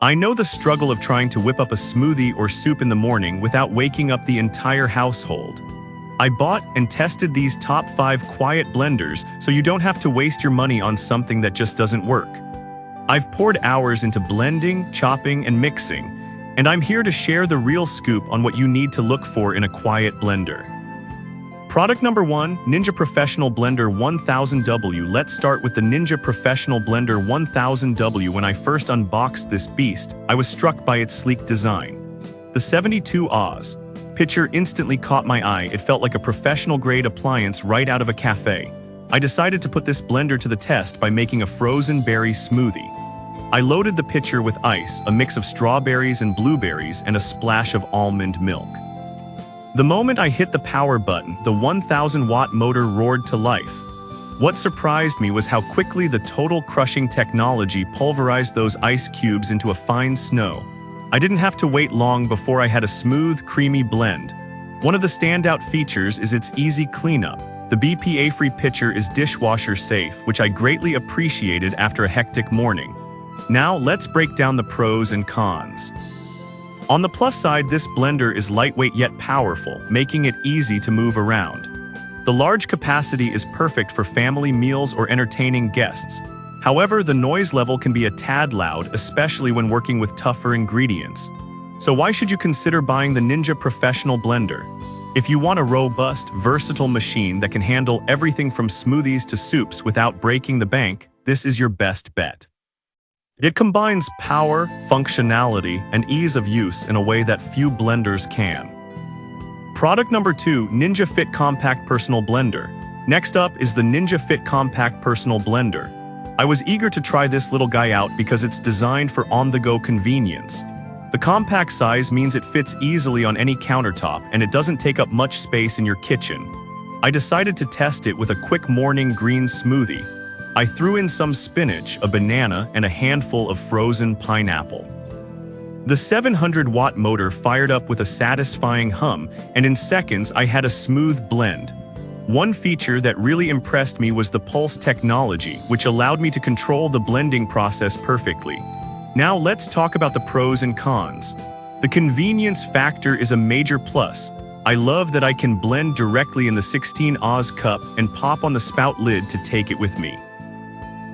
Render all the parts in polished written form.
I know the struggle of trying to whip up a smoothie or soup in the morning without waking up the entire household. I bought and tested these top 5 quiet blenders so you don't have to waste your money on something that just doesn't work. I've poured hours into blending, chopping, and mixing, and I'm here to share the real scoop on what you need to look for in a quiet blender. Product number 1, Ninja Professional Blender 1000W. Let's start with the Ninja Professional Blender 1000W. When I first unboxed this beast, I was struck by its sleek design. The 72 Oz picture instantly caught my eye. It felt like a professional-grade appliance right out of a cafe. I decided to put this blender to the test by making a frozen berry smoothie. I loaded the pitcher with ice, a mix of strawberries and blueberries, and a splash of almond milk. The moment I hit the power button, the 1000-watt motor roared to life. What surprised me was how quickly the total crushing technology pulverized those ice cubes into a fine snow. I didn't have to wait long before I had a smooth, creamy blend. One of the standout features is its easy cleanup. The BPA-free pitcher is dishwasher safe, which I greatly appreciated after a hectic morning. Now let's break down the pros and cons. On the plus side, this blender is lightweight yet powerful, making it easy to move around. The large capacity is perfect for family meals or entertaining guests. However, the noise level can be a tad loud, especially when working with tougher ingredients. So why should you consider buying the Ninja Professional Blender? If you want a robust, versatile machine that can handle everything from smoothies to soups without breaking the bank, this is your best bet. It combines power, functionality, and ease of use in a way that few blenders can. Product number 2, Ninja Fit Compact Personal Blender. Next up is the Ninja Fit Compact Personal Blender. I was eager to try this little guy out because it's designed for on-the-go convenience. The compact size means it fits easily on any countertop and it doesn't take up much space in your kitchen. I decided to test it with a quick morning green smoothie. I threw in some spinach, a banana, and a handful of frozen pineapple. The 700-watt motor fired up with a satisfying hum, and in seconds I had a smooth blend. One feature that really impressed me was the pulse technology, which allowed me to control the blending process perfectly. Now let's talk about the pros and cons. The convenience factor is a major plus. I love that I can blend directly in the 16 Oz cup and pop on the spout lid to take it with me.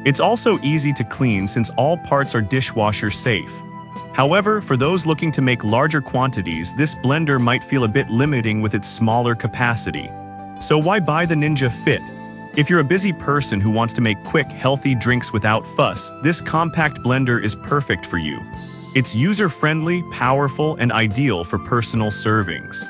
It's also easy to clean since all parts are dishwasher safe. However, for those looking to make larger quantities, this blender might feel a bit limiting with its smaller capacity. So why buy the Ninja Fit? If you're a busy person who wants to make quick, healthy drinks without fuss, this compact blender is perfect for you. It's user-friendly, powerful, and ideal for personal servings.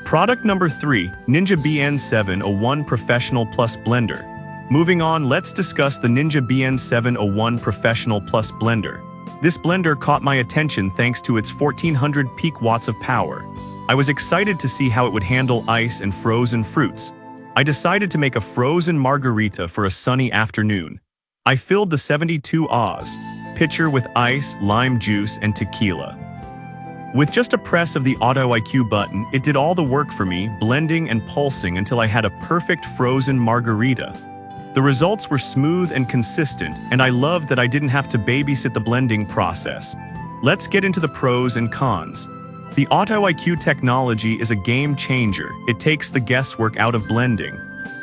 Product number 3, Ninja BN701 Professional Plus Blender. Moving on, let's discuss the Ninja BN701 Professional Plus Blender. This blender caught my attention thanks to its 1400 peak watts of power. I was excited to see how it would handle ice and frozen fruits. I decided to make a frozen margarita for a sunny afternoon. I filled the 72 Oz pitcher with ice, lime juice, and tequila. With just a press of the Auto IQ button, it did all the work for me, blending and pulsing until I had a perfect frozen margarita. The results were smooth and consistent, and I loved that I didn't have to babysit the blending process. Let's get into the pros and cons. The Auto IQ technology is a game changer. It takes the guesswork out of blending.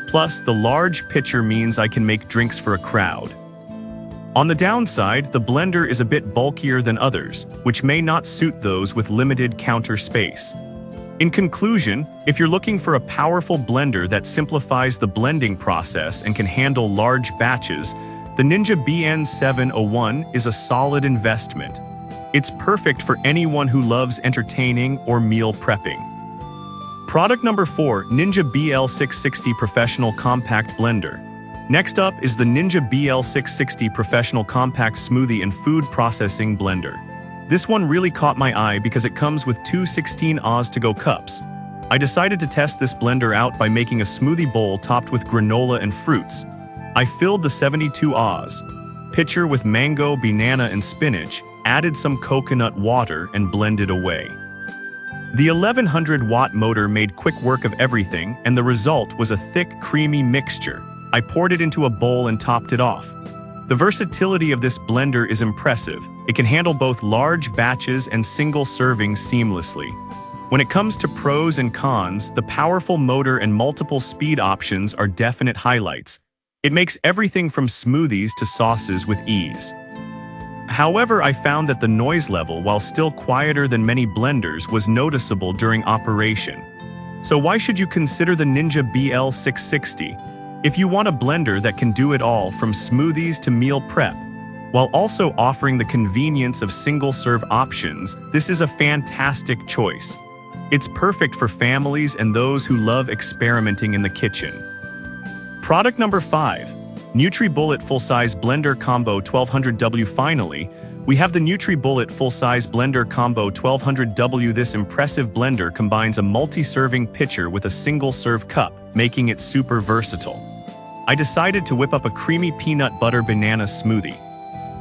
Plus, the large pitcher means I can make drinks for a crowd. On the downside, the blender is a bit bulkier than others, which may not suit those with limited counter space. In conclusion, if you're looking for a powerful blender that simplifies the blending process and can handle large batches, the Ninja BN701 is a solid investment. It's perfect for anyone who loves entertaining or meal prepping. Product number 4, Ninja BL660 Professional Compact Blender. Next up is the Ninja BL660 Professional Compact Smoothie and Food Processing Blender. This one really caught my eye because it comes with two 16 Oz to-go cups. I decided to test this blender out by making a smoothie bowl topped with granola and fruits. I filled the 72 Oz pitcher with mango, banana, and spinach, added some coconut water, and blended away. The 1100-watt motor made quick work of everything, and the result was a thick, creamy mixture. I poured it into a bowl and topped it off. The versatility of this blender is impressive. It can handle both large batches and single servings seamlessly. When it comes to pros and cons, the powerful motor and multiple speed options are definite highlights. It makes everything from smoothies to sauces with ease. However, I found that the noise level, while still quieter than many blenders, was noticeable during operation. So why should you consider the Ninja BL660? If you want a blender that can do it all from smoothies to meal prep, while also offering the convenience of single-serve options, this is a fantastic choice. It's perfect for families and those who love experimenting in the kitchen. Product number 5. NutriBullet Full-Size Blender Combo 1200W. Finally, we have the NutriBullet Full-Size Blender Combo 1200W. This impressive blender combines a multi-serving pitcher with a single-serve cup, making it super versatile. I decided to whip up a creamy peanut butter banana smoothie.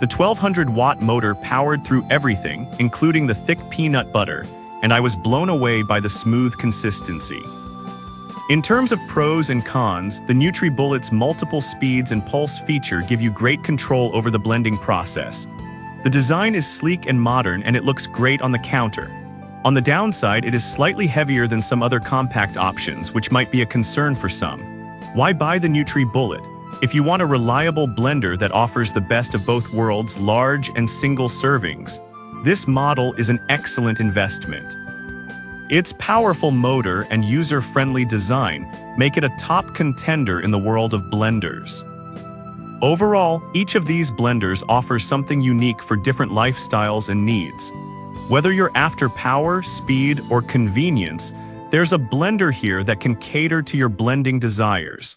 The 1200-watt motor powered through everything, including the thick peanut butter, and I was blown away by the smooth consistency. In terms of pros and cons, the NutriBullet's multiple speeds and pulse feature give you great control over the blending process. The design is sleek and modern, and it looks great on the counter. On the downside, it is slightly heavier than some other compact options, which might be a concern for some. Why buy the NutriBullet? If you want a reliable blender that offers the best of both worlds, large and single servings, this model is an excellent investment. Its powerful motor and user-friendly design make it a top contender in the world of blenders. Overall, each of these blenders offers something unique for different lifestyles and needs. Whether you're after power, speed, or convenience, there's a blender here that can cater to your blending desires.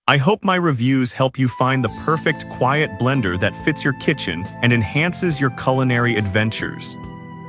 I hope my reviews help you find the perfect quiet blender that fits your kitchen and enhances your culinary adventures.